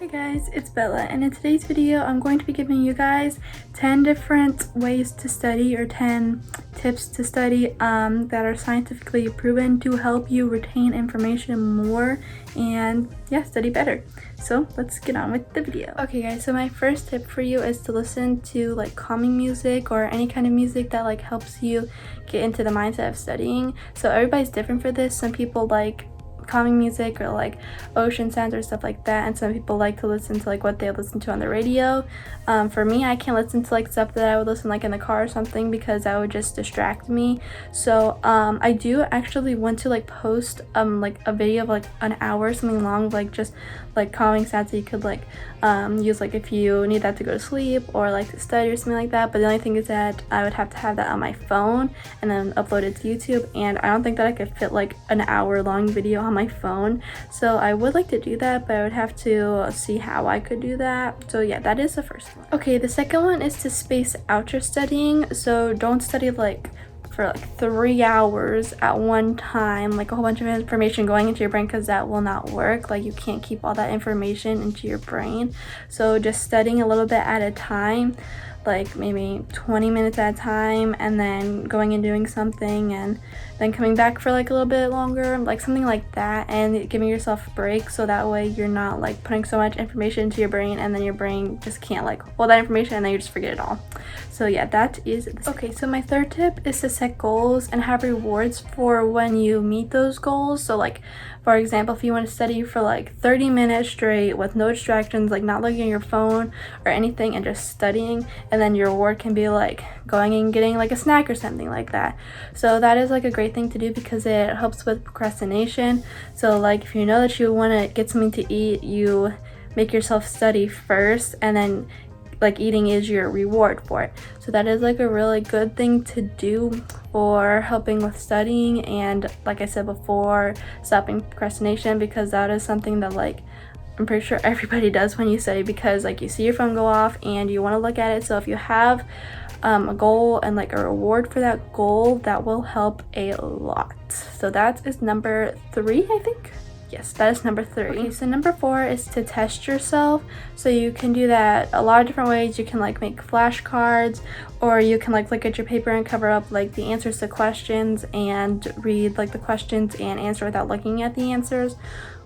Hey guys, it's Bella, and in today's video I'm going to be giving you guys 10 different ways to study, or 10 tips to study that are scientifically proven to help you retain information more and study better. So let's get on with the video. Okay guys, so my first tip for you is to listen to like calming music or any kind of music that like helps you get into the mindset of studying. So everybody's different for this. Some people like calming music or like ocean sounds or stuff like that, and some people like to listen to like what they listen to on the radio. For me, I can't listen to like stuff that I would listen like in the car or something because that would just distract me. So I do actually want to like post like a video of like an hour or something long, like just like calming sounds that you could like use like if you need that to go to sleep or like to study or something like that. But the only thing is that I would have to have that on my phone and then upload it to YouTube, and I don't think that I could fit like an hour long video on my phone. So I would like to do that, but I would have to see how I could do that. So yeah, that is the first one. Okay, the second one is to space out your studying. So don't study like for like 3 hours at one time, like a whole bunch of information going into your brain, because that will not work. Like you can't keep all that information into your brain. So just studying a little bit at a time, like maybe 20 minutes at a time, and then going and doing something and then coming back for like a little bit longer, like something like that, and giving yourself a break so that way you're not like putting so much information into your brain and then your brain just can't like hold that information and then you just forget it all. So yeah, that is okay. So my third tip is to set goals and have rewards for when you meet those goals. So like for example, if you want to study for like 30 minutes straight with no distractions, like not looking at your phone or anything and just studying, and then your reward can be like going and getting like a snack or something like that. So that is like a great thing to do because it helps with procrastination. So like if you know that you want to get something to eat, you make yourself study first, and then like eating is your reward for it. So that is like a really good thing to do for helping with studying, and like I said before, stopping procrastination, because that is something that like I'm pretty sure everybody does when you study, because like you see your phone go off and you want to look at it. So if you have a goal and like a reward for that goal, that will help a lot. So that is number 3, I think. Yes, that is number 3. Okay, so number 4 is to test yourself. So you can do that a lot of different ways. You can like make flashcards, or you can like look at your paper and cover up like the answers to questions and read like the questions and answer without looking at the answers.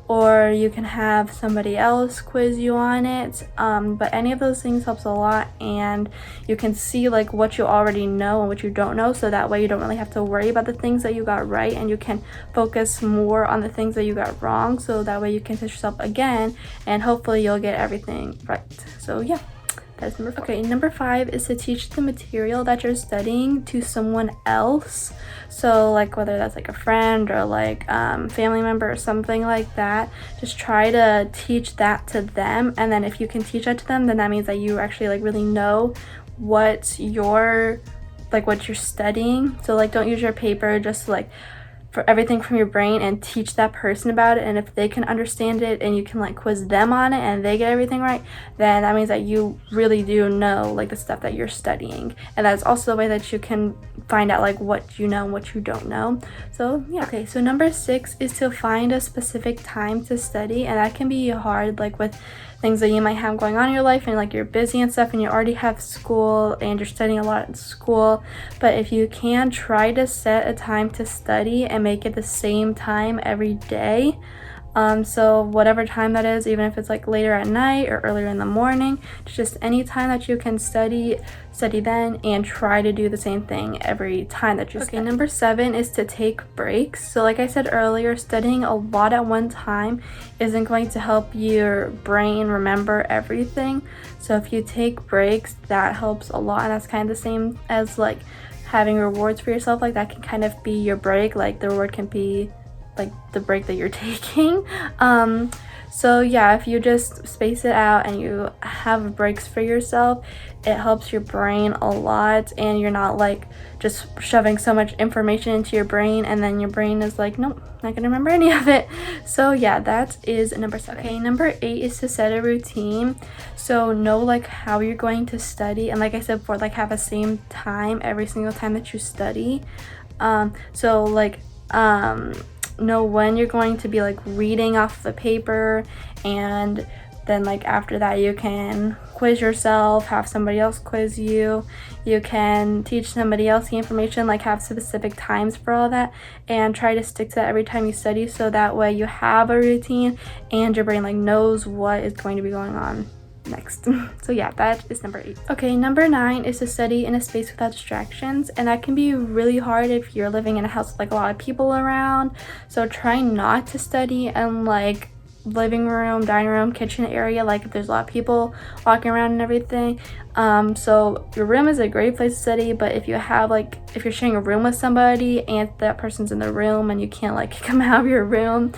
Or you can have somebody else quiz you on it, but any of those things helps a lot, and you can see like what you already know and what you don't know, so that way you don't really have to worry about the things that you got right, and you can focus more on the things that you got wrong, so that way you can test yourself again and hopefully you'll get everything right. So yeah, that's number 4. Okay, number 5 is to teach the material that you're studying to someone else. So like whether that's like a friend or like family member or something like that, just try to teach that to them. And then if you can teach that to them, then that means that you actually like really know what you're studying. So like don't use your paper just like for everything from your brain, and teach that person about it. And if they can understand it and you can like quiz them on it and they get everything right, then that means that you really do know like the stuff that you're studying. And that's also the way that you can find out like what you know and what you don't know. So yeah. Okay, so number 6 is to find a specific time to study, and that can be hard like with things that you might have going on in your life, and like you're busy and stuff and you already have school and you're studying a lot at school. But if you can, try to set a time to study and make it the same time every day. So whatever time that is, even if it's like later at night or earlier in the morning, just any time that you can study then, and try to do the same thing every time that you study. Okay, number 7 is to take breaks. So like I said earlier, studying a lot at one time isn't going to help your brain remember everything. So if you take breaks, that helps a lot, and that's kind of the same as like having rewards for yourself. Like that can kind of be your break, like the reward can be like the break that you're taking. So yeah, if you just space it out and you have breaks for yourself, it helps your brain a lot, and you're not like just shoving so much information into your brain and then your brain is like, nope, not gonna remember any of it. So yeah, that is number 7. Okay, number 8 is to set a routine. So know like how you're going to study, and like I said before, like have the same time every single time that you study. So like know when you're going to be like reading off the paper and then like after that you can quiz yourself, have somebody else quiz you, you can teach somebody else the information, like have specific times for all that, and try to stick to that every time you study, so that way you have a routine and your brain like knows what is going to be going on next. So yeah, that is number 8. Okay, number 9 is to study in a space without distractions, and that can be really hard if you're living in a house with like a lot of people around. So try not to study in like living room, dining room, kitchen area, like if there's a lot of people walking around and everything. So your room is a great place to study, but if you have like, if you're sharing a room with somebody and that person's in the room and you can't like come out of your room,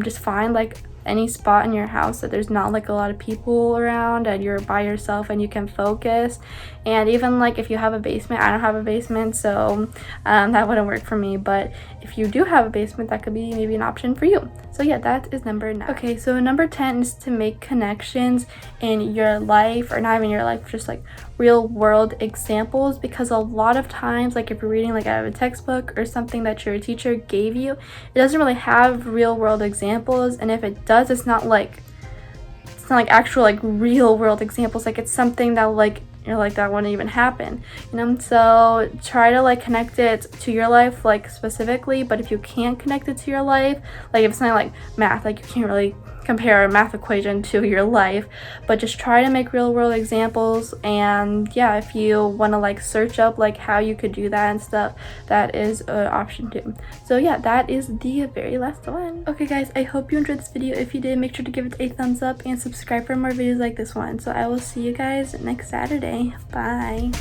just find like any spot in your house that there's not like a lot of people around and you're by yourself and you can focus. And even like if you have a basement, I don't have a basement, so that wouldn't work for me, but if you do have a basement, that could be maybe an option for you. So yeah, that is number 9. Okay, so number 10 is to make connections in your life, or not even your life, just like real world examples, because a lot of times, like if you're reading like out of a textbook or something that your teacher gave you, it doesn't really have real world examples, and if it does, it's not like actual like real world examples, like it's something that like you're like, that wouldn't even happen, you know. So try to like connect it to your life like specifically, but if you can't connect it to your life, like if it's something like math, like you can't really compare a math equation to your life, but just try to make real world examples. And yeah, if you want to like search up like how you could do that and stuff, that is an option too. So yeah, that is the very last one. Okay guys, I hope you enjoyed this video. If you did, make sure to give it a thumbs up and subscribe for more videos like this one. So I will see you guys next Saturday. Bye.